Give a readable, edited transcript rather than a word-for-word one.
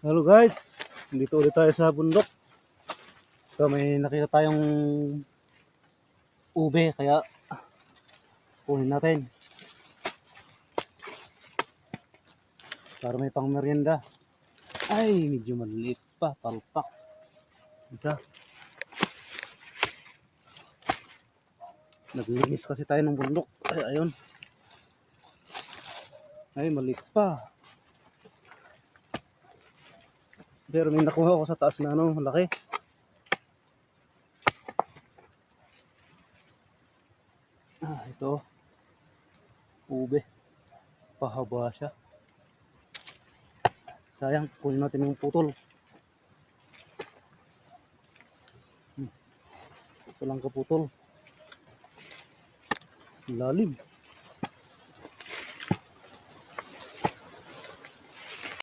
Hello guys, dito ulit tayo sa bundok. So may nakita tayong ube kaya kunin natin para may pang merienda. Ay, medyo maliit pa, palpak. Isa. Naglinis kasi tayo ng bundok. Ay, ayun. Ay, maliit pa. Pero may nakuha ako sa taas na laki. Ito. Ube. Pahaba siya. Sayang, kunin natin yung putol. Ito lang kaputol. Lalim.